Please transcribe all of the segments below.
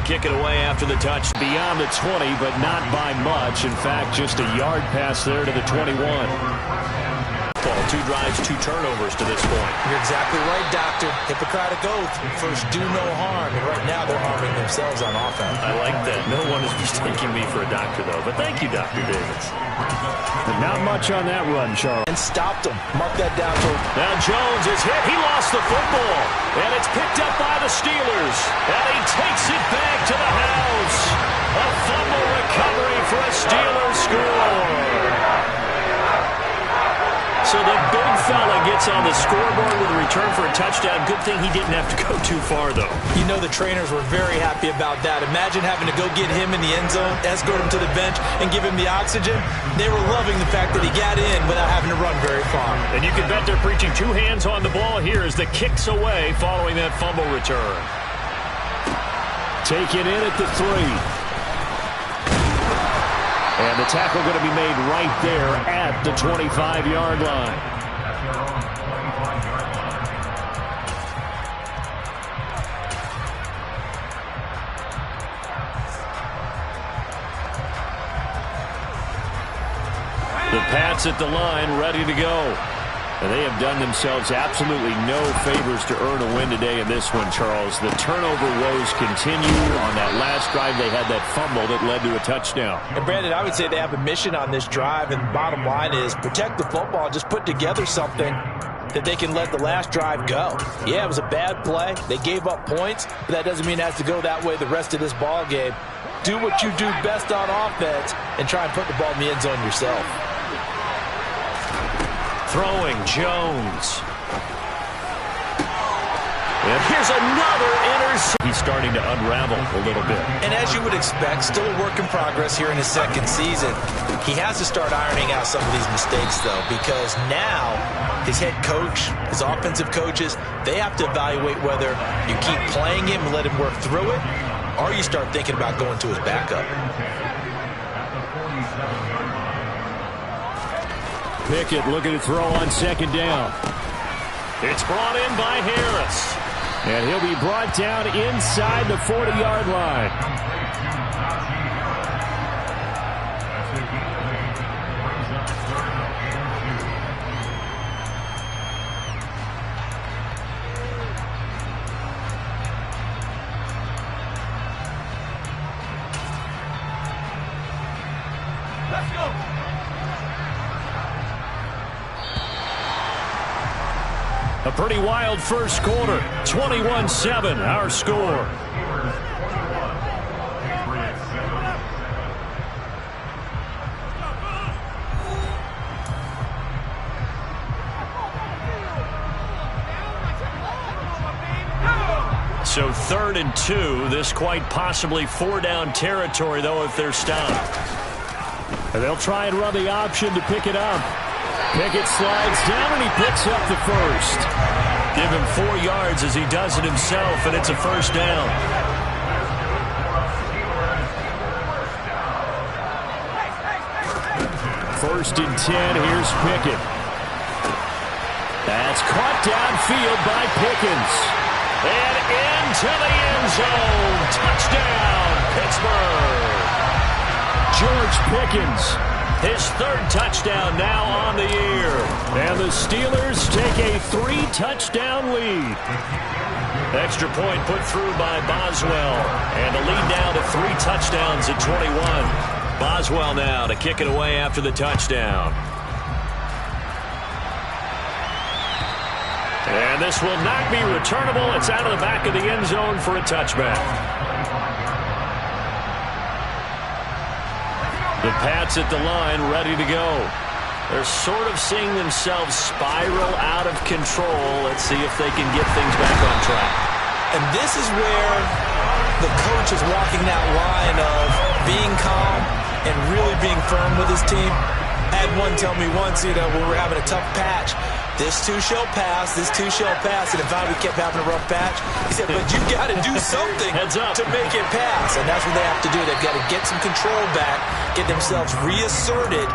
kick it away after the touch. Beyond the 20, but not by much. In fact, just a yard pass there to the 21. 2 drives, 2 turnovers to this point. You're exactly right, Doctor. Hippocratic oath. First, do no harm. And right now, they're harming themselves on offense. I like that. No one is mistaking me for a doctor, though. But thank you, Dr. Davis. But not much on that run, Charles. And stopped him. Mark that down for him. Now Jones is hit. He lost the football. And it's picked up by the Steelers. And he takes it back to the house. A fumble recovery for a Steelers score. So the big fella gets on the scoreboard with a return for a touchdown. Good thing he didn't have to go too far, though. You know the trainers were very happy about that. Imagine having to go get him in the end zone, escort him to the bench, and give him the oxygen. They were loving the fact that he got in without having to run very far. And you can bet they're preaching 2 hands on the ball here as the kick's away following that fumble return. Taken in at the 3. And the tackle going to be made right there at the 25-yard line. The Pats at the line, ready to go. And they have done themselves absolutely no favors to earn a win today in this one, Charles. The turnover woes continue. On that last drive, they had that fumble that led to a touchdown. And, Brandon, I would say they have a mission on this drive, and the bottom line is protect the football. Just put together something that they can let the last drive go. Yeah, it was a bad play. They gave up points, but that doesn't mean it has to go that way the rest of this ball game. Do what you do best on offense and try and put the ball in the end zone yourself. Throwing Jones. And here's another interception. He's starting to unravel a little bit. And as you would expect, still a work in progress here in his second season. He has to start ironing out some of these mistakes, though, because now his head coach, his offensive coaches, they have to evaluate whether you keep playing him and let him work through it, or you start thinking about going to his backup. Pickett looking to throw on second down. It's brought in by Harris. And he'll be brought down inside the 40-yard line. Let's go. A pretty wild first quarter. 21-7, our score. So 3rd and 2. This quite possibly 4-down territory, though, if they're stopped. And they'll try and run the option to pick it up. Pickett slides down, and he picks up the first. Give him 4 yards as he does it himself, and it's a first down. First and 10, here's Pickett. That's caught downfield by Pickens. And into the end zone. Touchdown, Pittsburgh. George Pickens. His 3rd touchdown now on the year. And the Steelers take a 3-touchdown lead. Extra point put through by Boswell. And the lead now to 3 touchdowns at 21. Boswell now to kick it away after the touchdown. And this will not be returnable. It's out of the back of the end zone for a touchback. The Pats at the line, ready to go. They're sort of seeing themselves spiral out of control. Let's see if they can get things back on track. And this is where the coach is walking that line of being calm and really being firm with his team. I had one tell me once, when we were having a tough patch, this too shall pass, this too shall pass. And if we kept having a rough patch, he said, but you got to do something to make it pass. And that's what they have to do. They've got to get some control back, get themselves reasserted,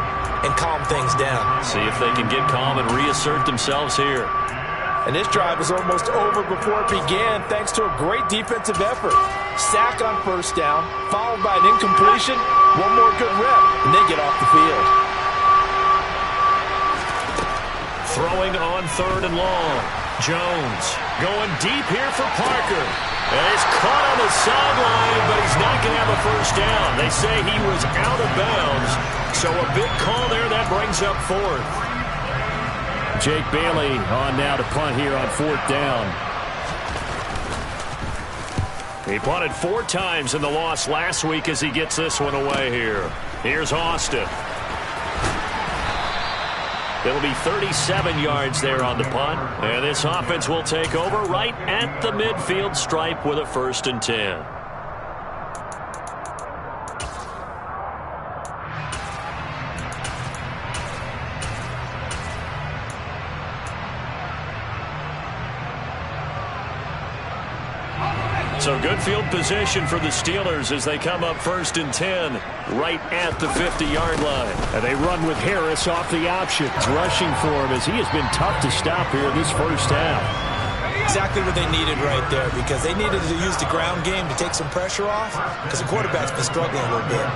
and calm things down. See if they can get calm and reassert themselves here. And this drive is almost over before it began thanks to a great defensive effort. Sack on first down, followed by an incompletion, one more good rep, and they get off the field. Throwing on 3rd and long. Jones going deep here for Parker. And he's caught on the sideline, but he's not going to have a first down. They say he was out of bounds. So a big call there that brings up 4th. Jake Bailey on now to punt here on 4th down. He punted 4 times in the loss last week as he gets this one away here. Here's Austin. It'll be 37 yards there on the punt. And this offense will take over right at the midfield stripe with a 1st and 10. So good field position for the Steelers as they come up 1st and 10 right at the 50-yard line. And they run with Harris off the options, rushing for him as he has been tough to stop here in this first half. Exactly what they needed right there, because they needed to use the ground game to take some pressure off because the quarterback's been struggling a little bit.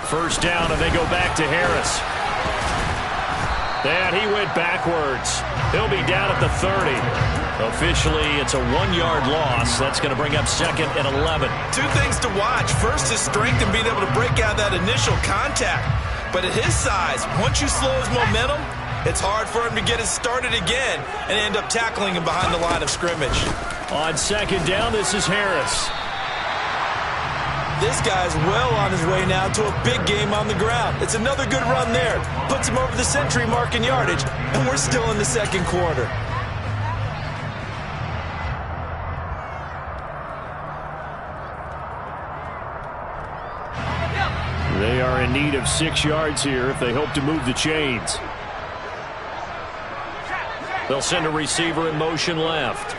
First down, and they go back to Harris. And he went backwards. He'll be down at the 30. Officially, it's a 1-yard loss. That's going to bring up 2nd and 11. 2 things to watch. First, his strength and being able to break out that initial contact. But at his size, once you slow his momentum, it's hard for him to get it started again and end up tackling him behind the line of scrimmage. On 2nd down, this is Harris. This guy's well on his way now to a big game on the ground. It's another good run there. Puts him over the century mark in yardage, and we're still in the 2nd quarter. They are in need of 6 yards here if they hope to move the chains. They'll send a receiver in motion left.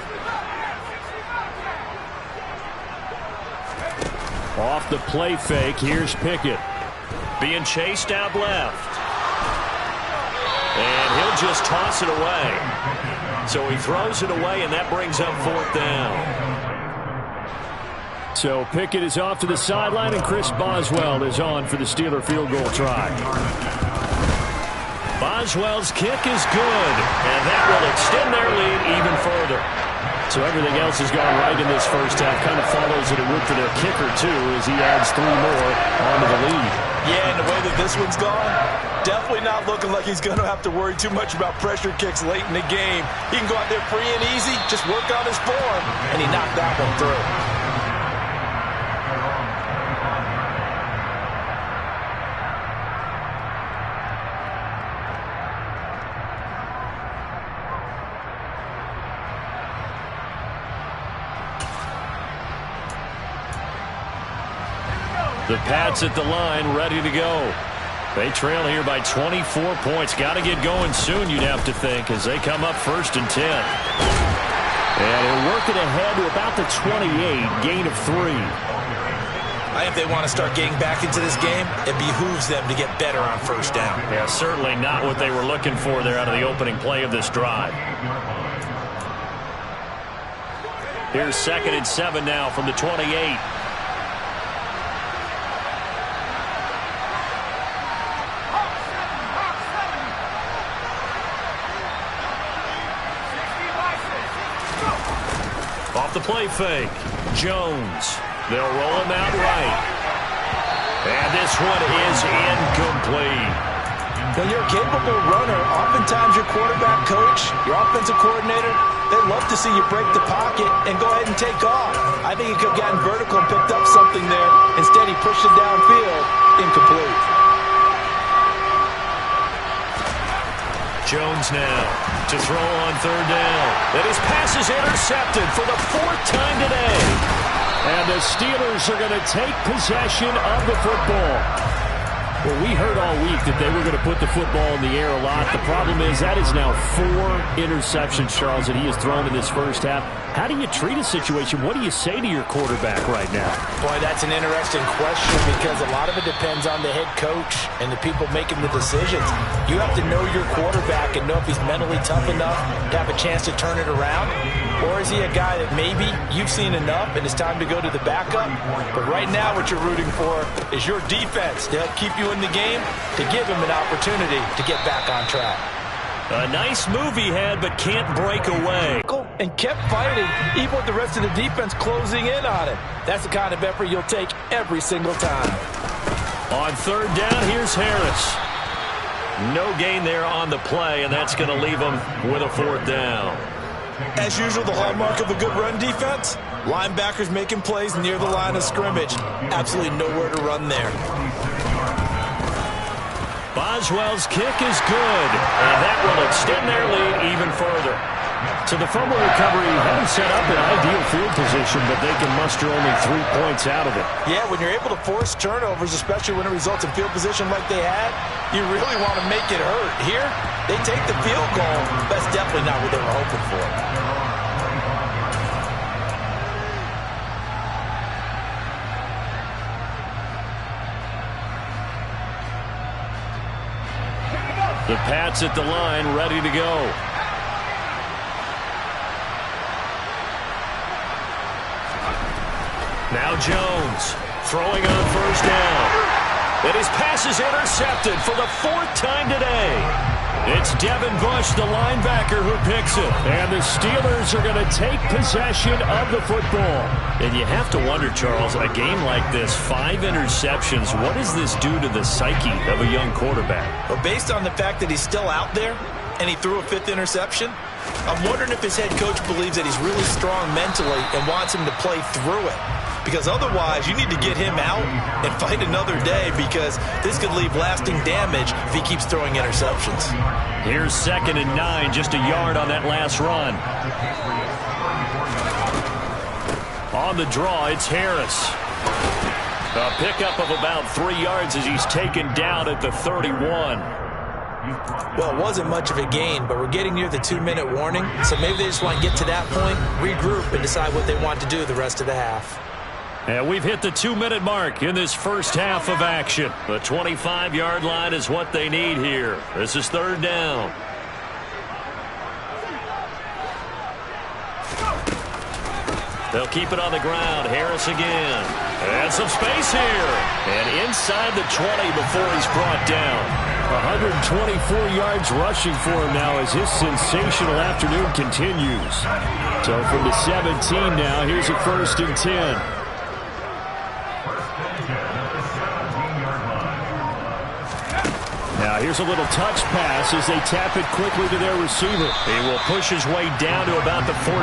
Off the play fake, here's Pickett. Being chased out left. And he'll just toss it away. So he throws it away, and that brings up 4th down. So Pickett is off to the sideline, and Chris Boswell is on for the Steeler field goal try. Boswell's kick is good, and that will extend their lead even further. So everything else has gone right in this first half. Kind of follows it would for their kicker, too, as he adds 3 more onto the lead. Yeah, and the way that this one's gone, definitely not looking like he's going to have to worry too much about pressure kicks late in the game. He can go out there free and easy, just work on his form, and he knocked that one through. The Pats at the line, ready to go. They trail here by 24 points. Got to get going soon, you'd have to think, as they come up 1st and 10. And they're working ahead to about the 28, gain of 3. I think they want to start getting back into this game. It behooves them to get better on 1st down. Yeah, certainly not what they were looking for there out of the opening play of this drive. Here's 2nd and 7 now from the 28. Off the play fake, Jones. They'll roll him out right. And this one is incomplete. When you're a capable runner, oftentimes your quarterback coach, your offensive coordinator, they love to see you break the pocket and go ahead and take off. I think he could have gotten vertical and picked up something there. Instead, he pushed it downfield, incomplete. Jones now to throw on 3rd down. And his pass is intercepted for the 4th time today. And the Steelers are going to take possession of the football. Well, we heard all week that they were going to put the football in the air a lot. The problem is that is now 4 interceptions, Charles, that he has thrown in this first half. How do you treat a situation? What do you say to your quarterback right now? Boy, that's an interesting question because a lot of it depends on the head coach and the people making the decisions. You have to know your quarterback and know if he's mentally tough enough to have a chance to turn it around. Or is he a guy that maybe you've seen enough and it's time to go to the backup? But right now what you're rooting for is your defense to help keep you in the game, to give him an opportunity to get back on track. A nice move he had, but can't break away. And kept fighting, even with the rest of the defense closing in on him. That's the kind of effort you'll take every single time. On third down, here's Harris. No gain there on the play, and that's going to leave him with a 4th down. As usual, the hallmark of a good run defense, linebackers making plays near the line of scrimmage. Absolutely nowhere to run there. Boswell's kick is good, and that will extend their lead even further. So the fumble recovery hadn't set up an ideal field position, but they can muster only 3 points out of it. Yeah, when you're able to force turnovers, especially when it results in field position like they had, you really want to make it hurt. Here, they take the field goal. That's definitely not what they were hoping for. The Pats at the line, ready to go. Now Jones throwing on first down. And his pass is intercepted for the 4th time today. It's Devin Bush, the linebacker, who picks it. And the Steelers are going to take possession of the football. And you have to wonder, Charles, a game like this, 5 interceptions, what does this do to the psyche of a young quarterback? Well, based on the fact that he's still out there and he threw a 5th interception, I'm wondering if his head coach believes that he's really strong mentally and wants him to play through it. Because otherwise, you need to get him out and fight another day because this could leave lasting damage if he keeps throwing interceptions. Here's 2nd and 9, just a yard on that last run. On the draw, it's Harris. A pickup of about 3 yards as he's taken down at the 31. Well, it wasn't much of a gain, but we're getting near the 2-minute warning, so maybe they just want to get to that point, regroup, and decide what they want to do the rest of the half. And we've hit the 2-minute mark in this first half of action. The 25-yard line is what they need here. This is 3rd down. They'll keep it on the ground. Harris again. And some space here. And inside the 20 before he's brought down. 124 yards rushing for him now as his sensational afternoon continues. So from the 17 now, here's a 1st and 10. Now here's a little touch pass as they tap it quickly to their receiver. He will push his way down to about the 14.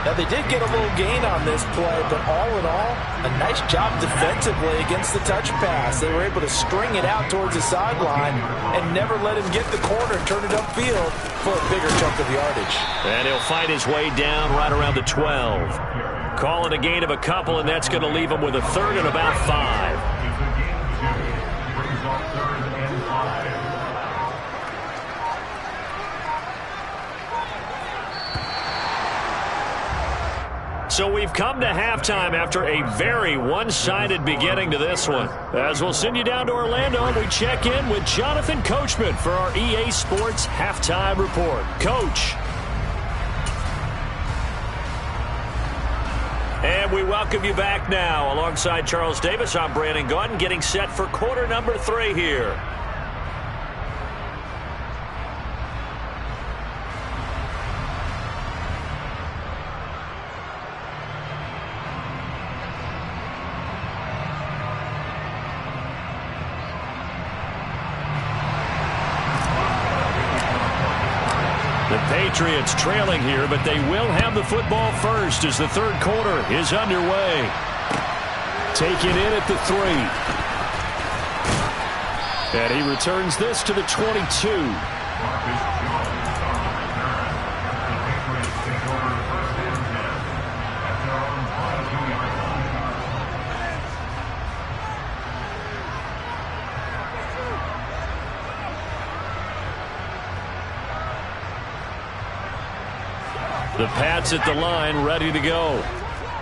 Now they did get a little gain on this play, but all in all, a nice job defensively against the touch pass. They were able to string it out towards the sideline and never let him get the corner and turn it upfield for a bigger chunk of yardage. And he'll fight his way down right around the 12. Call it a gain of a couple, and that's going to leave him with a 3rd and about 5. So we've come to halftime after a very one-sided beginning to this one. As we'll send you down to Orlando, we check in with Jonathan Coachman for our EA Sports Halftime Report. Coach. And we welcome you back now. Alongside Charles Davis, I'm Brandon Gaudin, getting set for quarter number 3 here. The Patriots trailing here, but they will have the football first as the 3rd quarter is underway. Taken in at the 3. And he returns this to the 22. The Pats at the line, ready to go.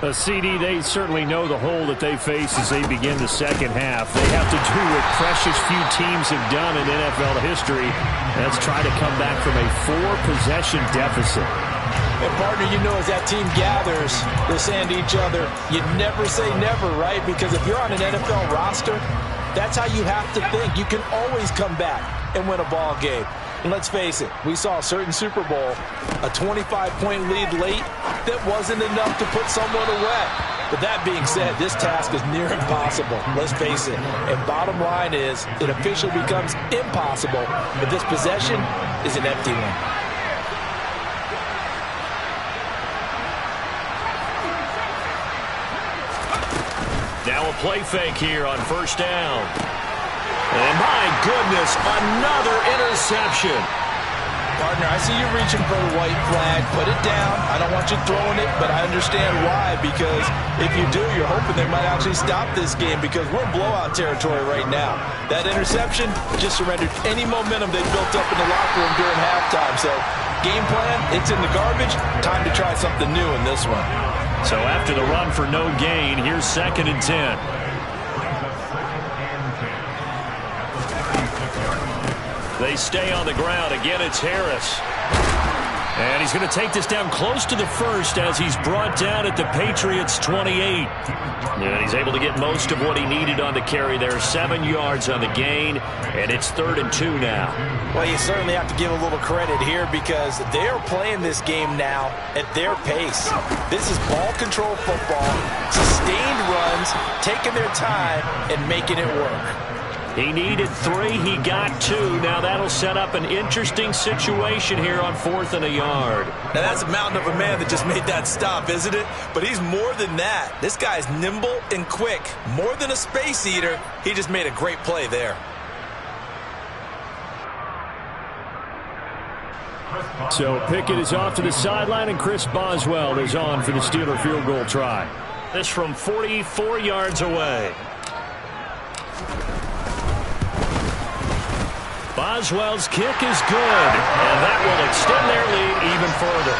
CD, they certainly know the hole that they face as they begin the second half. They have to do what precious few teams have done in NFL history. That's try to come back from a 4-possession deficit. And partner, you know, as that team gathers, they're saying to each other, you never say never, right? Because if you're on an NFL roster, that's how you have to think. You can always come back and win a ball game. And let's face it, we saw a certain Super Bowl, a 25-point lead late that wasn't enough to put someone away. But that being said, this task is near impossible. Let's face it. And bottom line is, it officially becomes impossible if this possession is an empty one. Now a play fake here on first down. And my goodness, another interception. Partner, I see you reaching for the white flag. Put it down. I don't want you throwing it, but I understand why. Because if you do, you're hoping they might actually stop this game because we're in blowout territory right now. That interception just surrendered any momentum they built up in the locker room during halftime. So, game plan, it's in the garbage. Time to try something new in this one. So after the run for no gain, here's 2nd and 10. They stay on the ground. Again, it's Harris. And he's going to take this down close to the first as he's brought down at the Patriots' 28. And he's able to get most of what he needed on the carry there. 7 yards on the gain, and it's 3rd and 2 now. Well, you certainly have to give a little credit here because they are playing this game now at their pace. This is ball control football, sustained runs, taking their time, and making it work. He needed 3. He got 2. Now that'll set up an interesting situation here on 4th and a yard. Now that's a mountain of a man that just made that stop, isn't it? But he's more than that. This guy's nimble and quick. More than a space eater. He just made a great play there. So Pickett is off to the sideline, and Chris Boswell is on for the Steeler field goal try. This from 44 yards away. Boswell's kick is good, and that will extend their lead even further.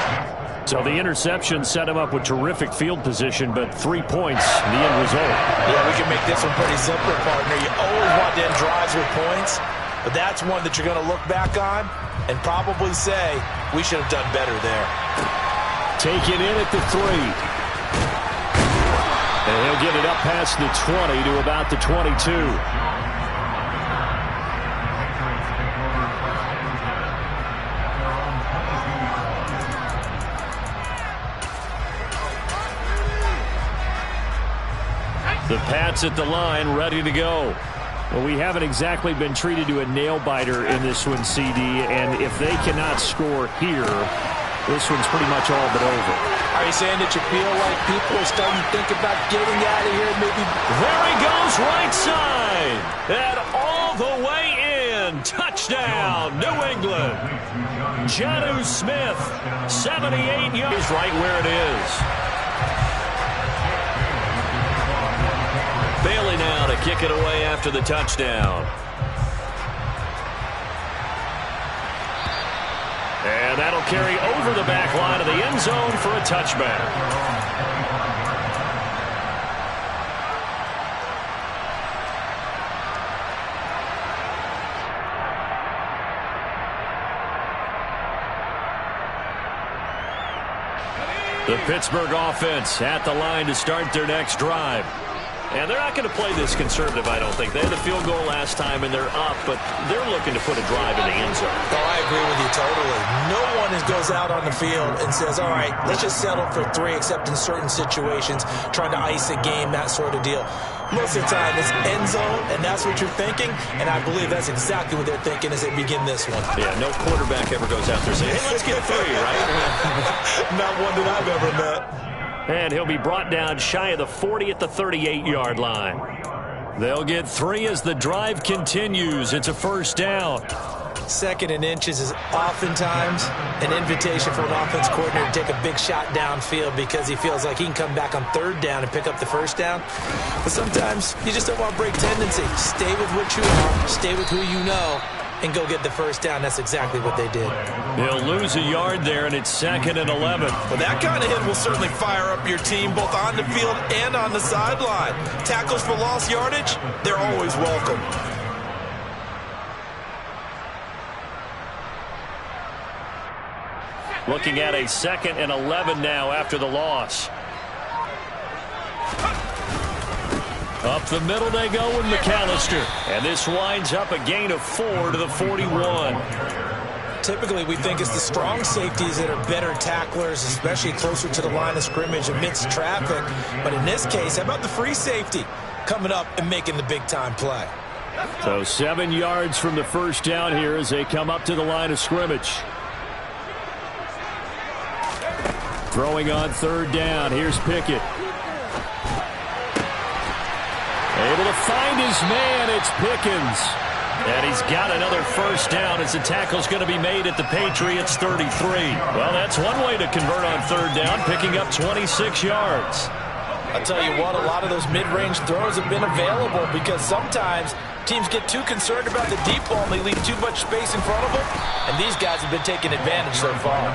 So the interception set him up with terrific field position, but 3 points, the end result. Yeah, we can make this one pretty simple, partner. You always want to end drives with points, but that's one that you're going to look back on and probably say, we should have done better there. Take it in at the 3. And he'll get it up past the 20 to about the 22. The Pats at the line, ready to go. Well, we haven't exactly been treated to a nail-biter in this one, CD, and if they cannot score here, this one's pretty much all but over. Are you saying that you feel like people are starting to think about getting out of here? Maybe. There he goes, right side, and all the way in. Touchdown, New England. Jonnu Smith, 78 yards, right where it is. Bailey now to kick it away after the touchdown. And that'll carry over the back line of the end zone for a touchback. The Pittsburgh offense at the line to start their next drive. And they're not going to play this conservative, I don't think. They had the field goal last time, and they're up, but they're looking to put a drive in the end zone. Oh, I agree with you totally. No one goes out on the field and says, all right, let's just settle for 3, except in certain situations, trying to ice a game, that sort of deal. Most of the time, it's end zone, and that's what you're thinking, and I believe that's exactly what they're thinking as they begin this one. Yeah, no quarterback ever goes out there saying, hey, let's get 3, right? Not one that I've ever met. And he'll be brought down shy of the 40 at the 38-yard line. They'll get 3 as the drive continues. It's a first down. 2nd and inches is oftentimes an invitation for an offense coordinator to take a big shot downfield because he feels like he can come back on 3rd down and pick up the first down. But sometimes you just don't want break tendency. Stay with what you are. Stay with who you know. and go get the first down. That's exactly what they did. They'll lose a yard there, and it's 2nd and 11. Well, that kind of hit will certainly fire up your team both on the field and on the sideline. Tackles for lost yardage, they're always welcome. Looking at a 2nd and 11 now after the loss. Up the middle they go with McAllister. And this winds up a gain of 4 to the 41. Typically, we think it's the strong safeties that are better tacklers, especially closer to the line of scrimmage amidst traffic. But in this case, how about the free safety coming up and making the big-time play? So 7 yards from the first down here as they come up to the line of scrimmage. Throwing on 3rd down. Here's Pickett. Able to find his man. It's Pickens. And he's got another first down as the tackle's going to be made at the Patriots 33. Well, that's one way to convert on 3rd down, picking up 26 yards. I'll tell you what, a lot of those mid-range throws have been available because sometimes teams get too concerned about the deep ball and they leave too much space in front of them. And these guys have been taking advantage so far.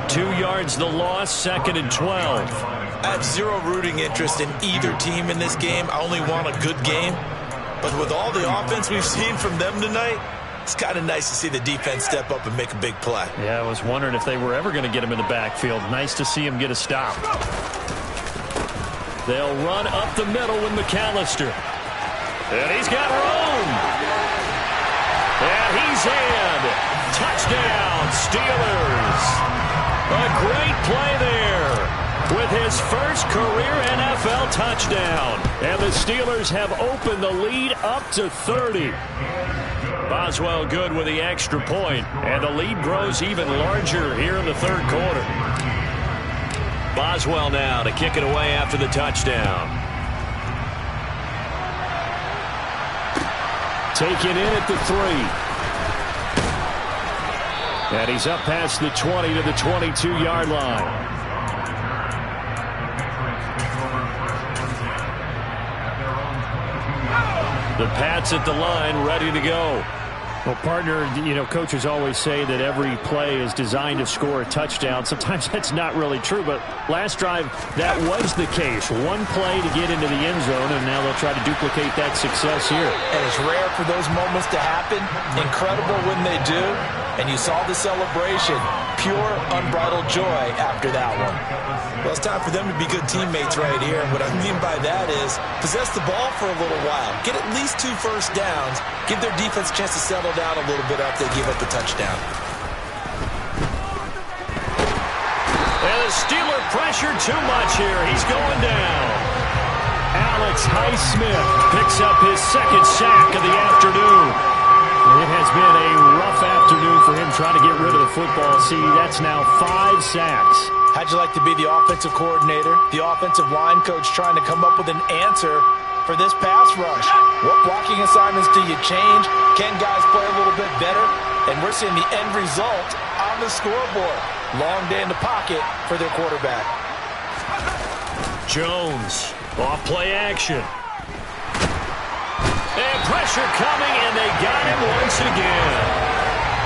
2 yards the loss, 2nd and 12. I have zero rooting interest in either team in this game. I only want a good game. But with all the offense we've seen from them tonight, it's kind of nice to see the defense step up and make a big play. Yeah, I was wondering if they were ever going to get him in the backfield. Nice to see him get a stop. They'll run up the middle with McAllister. And he's got room. And he's in. Touchdown, Steelers. A great play there with his first career NFL touchdown. And the Steelers have opened the lead up to 30. Boswell good with the extra point, and the lead grows even larger here in the 3rd quarter. Boswell now to kick it away after the touchdown. Taken in at the 3. And he's up past the 20 to the 22-yard line. The Pats at the line, ready to go. Well, partner, you know, coaches always say that every play is designed to score a touchdown. Sometimes that's not really true, but last drive, that was the case. One play to get into the end zone, and now they'll try to duplicate that success here. And it's rare for those moments to happen. Incredible when they do. And you saw the celebration. Pure, unbridled joy after that one. Well, it's time for them to be good teammates right here. And what I mean by that is possess the ball for a little while. Get at least 2 first downs. Give their defense a chance to settle down a little bit after they give up the touchdown. And the Steeler pressure too much here. He's going down. Alex Highsmith picks up his 2nd sack of the afternoon. It has been a rough afternoon for him trying to get rid of the football. See, that's now 5 sacks. How'd you like to be the offensive coordinator, the offensive line coach trying to come up with an answer for this pass rush? What blocking assignments do you change? Can guys play a little bit better? And we're seeing the end result on the scoreboard. Long day in the pocket for their quarterback. Jones, off play action. And pressure coming, and they got him once again.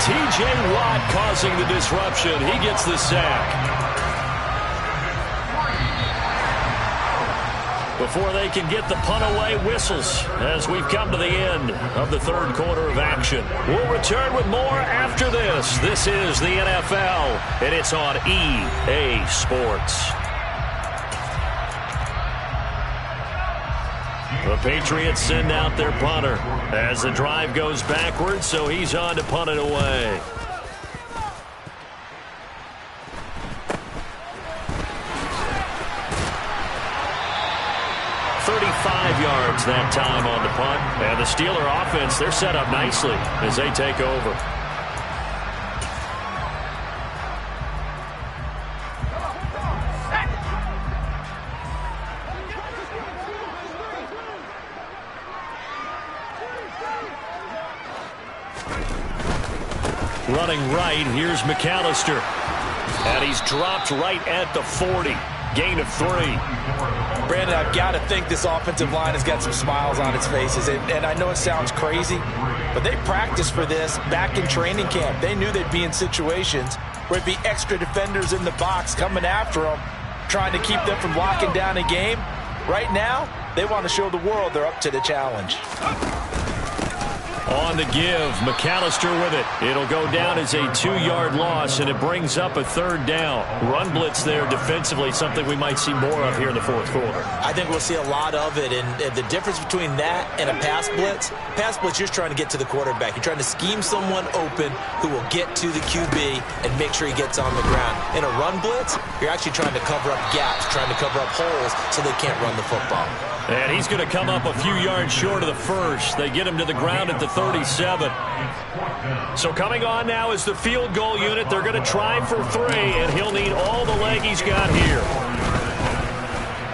T.J. Watt causing the disruption. He gets the sack. Before they can get the punt away, whistles as we've come to the end of the 3rd quarter of action. We'll return with more after this. This is the NFL, and it's on EA Sports. The Patriots send out their punter as the drive goes backwards, so he's on to punt it away. Yards that time on the punt. And the Steeler offense, they're set up nicely as they take over. Running right, here's McAllister. And he's dropped right at the 40. Gain of 3. Brandon, I've got to think this offensive line has got some smiles on its faces. And I know it sounds crazy, but they practiced for this back in training camp. They knew they'd be in situations where it'd be extra defenders in the box coming after them, trying to keep them from locking down a game. Right now, they want to show the world they're up to the challenge. On the give, McAllister with it. It'll go down as a 2-yard loss, and it brings up a 3rd down. Run blitz there defensively, something we might see more of here in the 4th quarter. I think we'll see a lot of it, and the difference between that and a pass blitz, you're trying to get to the quarterback. You're trying to scheme someone open who will get to the QB and make sure he gets on the ground. In a run blitz, you're actually trying to cover up gaps, trying to cover up holes so they can't run the football. And he's going to come up a few yards short of the first. They get him to the ground at the 37. So coming on now is the field goal unit. They're going to try for 3, and he'll need all the leg he's got here.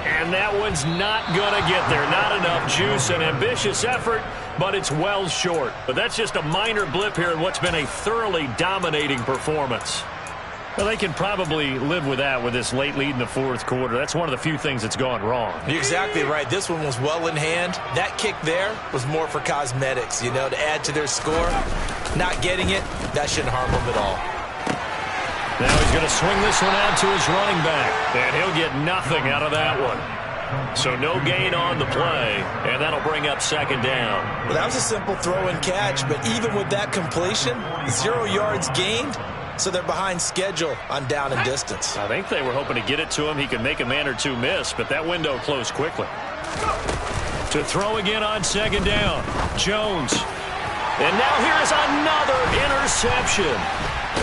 And that one's not going to get there. Not enough juice. An ambitious effort, but it's well short. But that's just a minor blip here in what's been a thoroughly dominating performance. Well, they can probably live with that with this late lead in the 4th quarter. That's one of the few things that's gone wrong. You're exactly right. This one was well in hand. That kick there was more for cosmetics, to add to their score. Not getting it, that shouldn't harm them at all. Now he's going to swing this one out to his running back, and he'll get nothing out of that one. So no gain on the play, and that'll bring up 2nd down. Well, that was a simple throw and catch, but even with that completion, 0 yards gained. So they're behind schedule on down and distance. I think they were hoping to get it to him. He could make a man or 2 miss, but that window closed quickly. To throw again on 2nd down. Jones. And now here's another interception.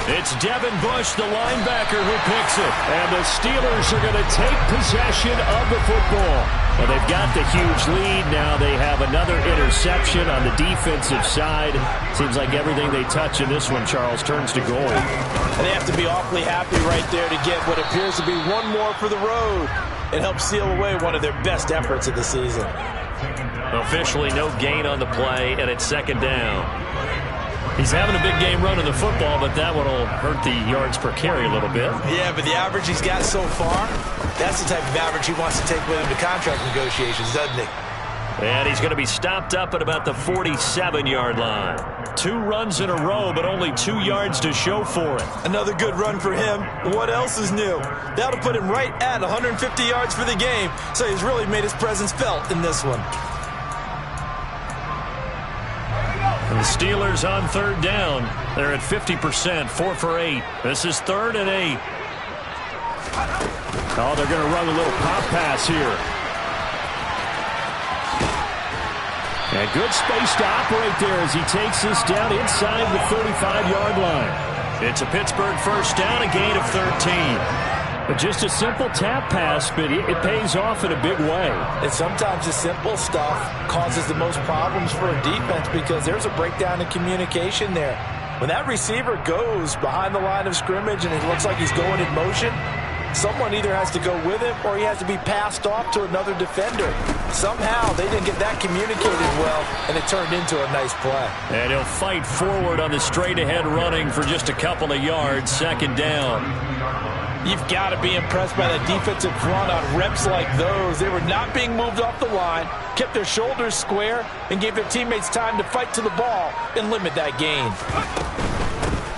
It's Devin Bush, the linebacker, who picks it. And the Steelers are going to take possession of the football. Well, they've got the huge lead. Now they have another interception on the defensive side. Seems like everything they touch in this one, Charles, turns to gold. And they have to be awfully happy right there to get what appears to be one more for the road. It helps seal away one of their best efforts of the season. Officially no gain on the play, and it's 2nd down. He's having a big game running the football, but that one will hurt the yards per carry a little bit. Yeah, but the average he's got so far, that's the type of average he wants to take with him to contract negotiations, doesn't he? And he's going to be stopped up at about the 47-yard line. 2 runs in a row, but only 2 yards to show for it. Another good run for him. What else is new? That'll put him right at 150 yards for the game, so he's really made his presence felt in this one. And the Steelers on 3rd down. They're at 50%, 4 for 8. This is 3rd and 8. Oh, they're going to run a little pop pass here. And good space to operate there as he takes this down inside the 35-yard line. It's a Pittsburgh 1st down, a gain of 13. But just a simple tap pass, but it pays off in a big way. And sometimes the simple stuff causes the most problems for a defense because there's a breakdown in communication there. When that receiver goes behind the line of scrimmage and it looks like he's going in motion, someone either has to go with him or he has to be passed off to another defender. Somehow they didn't get that communicated well, and it turned into a nice play. And he'll fight forward on the straight-ahead running for just a couple of yards, 2nd down. You've got to be impressed by that defensive front on reps like those. They were not being moved off the line, kept their shoulders square, and gave their teammates time to fight to the ball and limit that gain.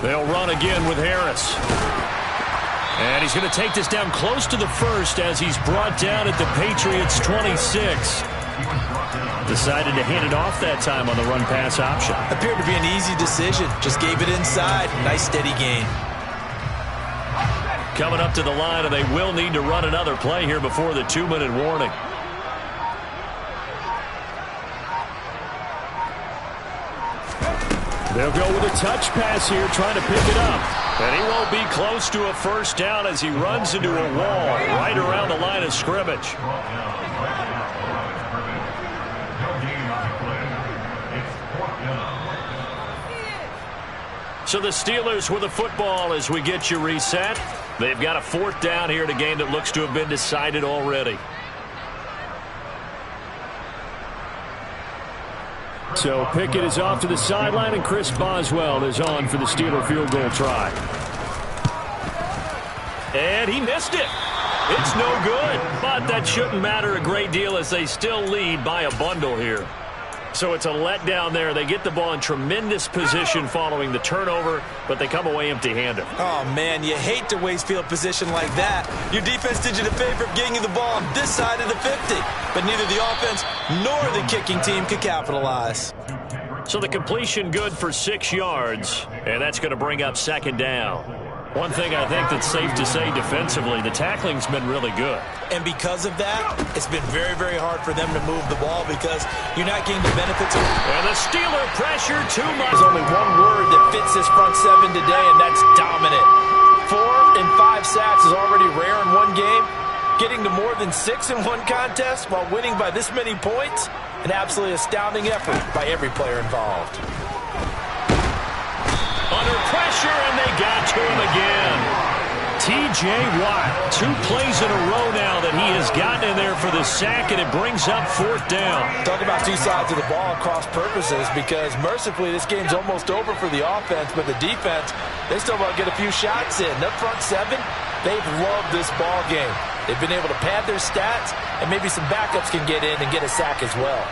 They'll run again with Harris. And he's going to take this down close to the 1st as he's brought down at the Patriots' 26. Decided to hand it off that time on the run-pass option. Appeared to be an easy decision. Just gave it inside. Nice steady gain. Coming up to the line, and they will need to run another play here before the 2-minute warning. They'll go with a touch pass here, trying to pick it up. And he won't be close to a 1st down as he runs into a wall right around the line of scrimmage. So the Steelers with the football as we get you reset. They've got a 4th down here in a game that looks to have been decided already. So Pickett is off to the sideline, and Chris Boswell is on for the Steeler field goal try. And he missed it. It's no good, but that shouldn't matter a great deal as they still lead by a bundle here. So it's a letdown there. They get the ball in tremendous position following the turnover, but they come away empty-handed. Oh, man, you hate to waste field position like that. Your defense did you the favor of getting you the ball on this side of the 50. But neither the offense nor the kicking team could capitalize. So the completion good for 6 yards, and that's going to bring up second down. One thing I think that's safe to say defensively, the tackling's been really good. And because of that, it's been very, very hard for them to move the ball because you're not getting the benefits of... And the Steeler pressure too much. There's only one word that fits this front seven today, and that's dominant. 4 and 5 sacks is already rare in one game. Getting to more than 6 in one contest while winning by this many points, an absolutely astounding effort by every player involved. Under pressure, and they got to him again. T.J. Watt, 2 plays in a row now that he has gotten in there for the sack, and it brings up 4th down. Talk about 2 sides of the ball at cross purposes because mercifully this game's almost over for the offense, but the defense, they still want to get a few shots in. That front seven, they've loved this ball game. They've been able to pad their stats, and maybe some backups can get in and get a sack as well.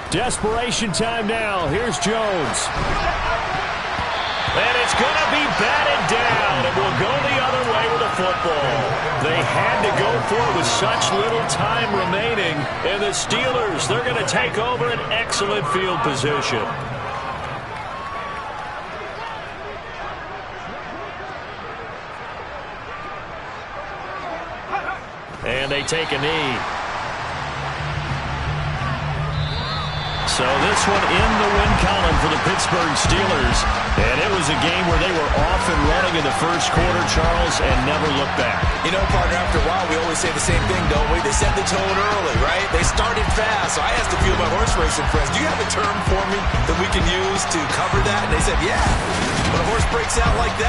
Desperation time now. Here's Jones. And it's going to be batted down. It will go the other way with the football. They had to go for it with such little time remaining. And the Steelers, they're going to take over an excellent field position. And they take a knee. So this one in the win column for the Pittsburgh Steelers. And it was a game where they were off and running in the first quarter, Charles, and never looked back. You know, partner, after a while, we always say the same thing, don't we? They set the tone early, right? They started fast. So I asked a few of my horse racing friends, do you have a term for me that we can use to cover that? And they said, yeah. When a horse breaks out like that,